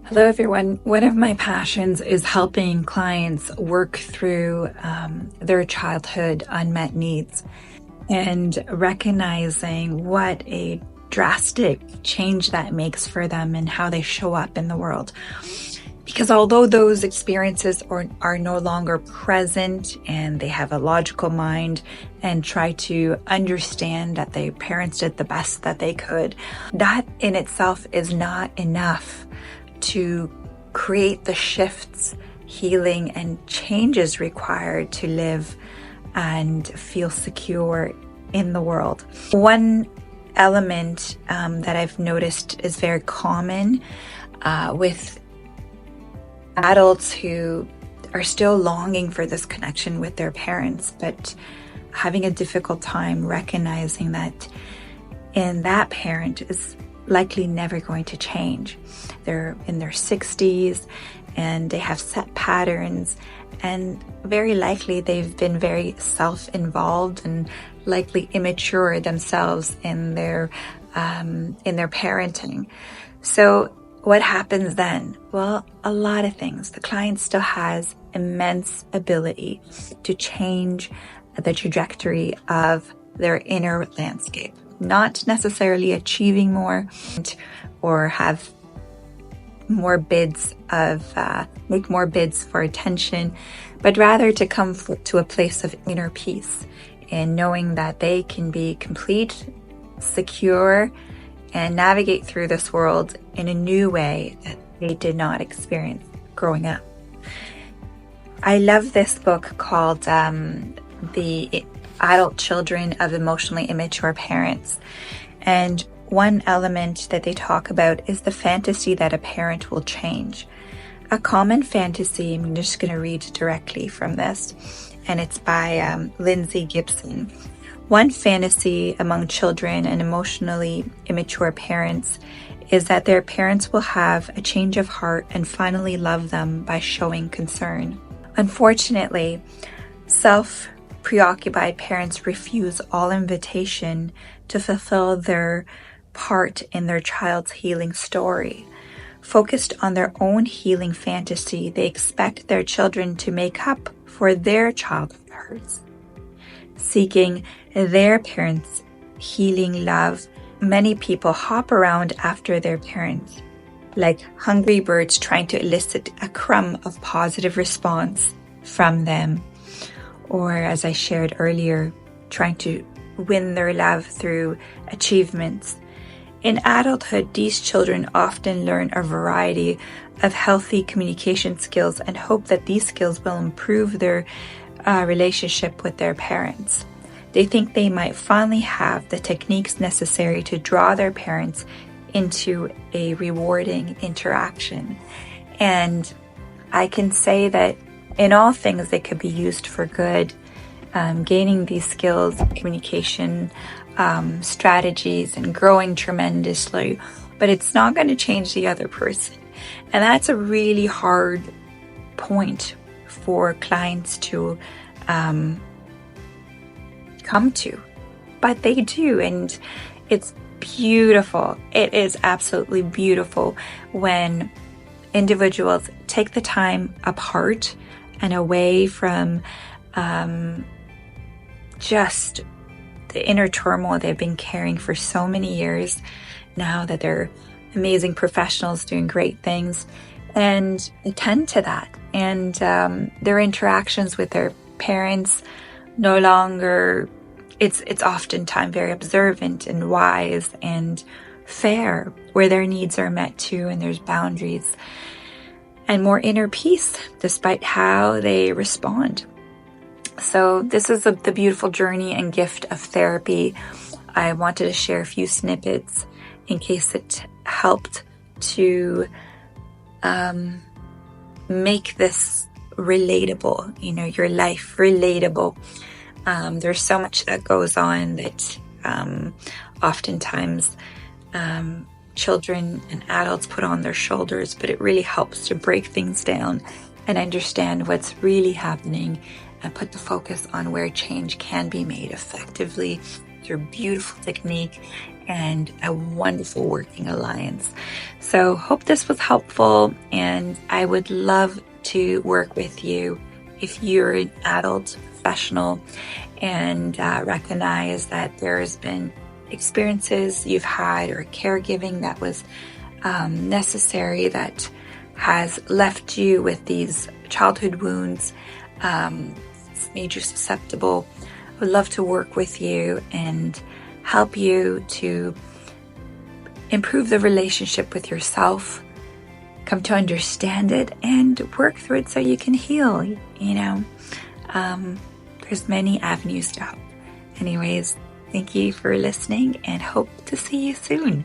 Hello, everyone. One of my passions is helping clients work through their childhood unmet needs and recognizing what a drastic change that makes for them and how they show up in the world. Because although those experiences are no longer present and they have a logical mind and try to understand that their parents did the best that they could, that in itself is not enough to create the shifts, healing, and changes required to live and feel secure in the world. One element that I've noticed is very common with adults who are still longing for this connection with their parents, but having a difficult time recognizing that that parent is likely never going to change. They're in their 60s and they have set patterns, and very likely they've been very self-involved and likely immature themselves in their parenting. So what happens then? Well, a lot of things. The client still has immense ability to change the trajectory of their inner landscape. Not necessarily achieving more or have more bids make more bids for attention, but rather to come to a place of inner peace and knowing that they can be complete, secure, and navigate through this world in a new way that they did not experience growing up. I love this book called The Adult Children of Emotionally Immature Parents. And one element that they talk about is the fantasy that a parent will change. A common fantasy, I'm just going to read directly from this, and it's by Lindsay Gibson. One fantasy among children and emotionally immature parents is that their parents will have a change of heart and finally love them by showing concern. Unfortunately, preoccupied parents refuse all invitation to fulfill their part in their child's healing story. Focused on their own healing fantasy, they expect their children to make up for their childhood hurts. Seeking their parents' healing love, many people hop around after their parents, like hungry birds trying to elicit a crumb of positive response from them. Or, as I shared earlier, trying to win their love through achievements. In adulthood, these children often learn a variety of healthy communication skills and hope that these skills will improve their relationship with their parents. They think they might finally have the techniques necessary to draw their parents into a rewarding interaction. And I can say that in all things, they could be used for good. Gaining these skills, communication strategies, and growing tremendously, but it's not going to change the other person. And that's a really hard point for clients to come to, but they do, and it's beautiful. It is absolutely beautiful when individuals take the time apart and away from just the inner turmoil they've been carrying for so many years, now that they're amazing professionals doing great things, and attend to that. And their interactions with their parents no longer, it's oftentimes very observant and wise and fair, where their needs are met too and there's boundaries, and more inner peace despite how they respond. So this is the beautiful journey and gift of therapy. I wanted to share a few snippets in case it helped to make this relatable, your life relatable. There's so much that goes on that oftentimes children and adults put on their shoulders, but it really helps to break things down and understand what's really happening and put the focus on where change can be made effectively through beautiful technique and a wonderful working alliance. So hope this was helpful, and I would love to work with you if you're an adult professional and recognize that there's been experiences you've had or caregiving that was necessary that has left you with these childhood wounds, made you susceptible. I would love to work with you and help you to improve the relationship with yourself, come to understand it, and work through it so you can heal. There's many avenues to help. Anyways, thank you for listening and hope to see you soon.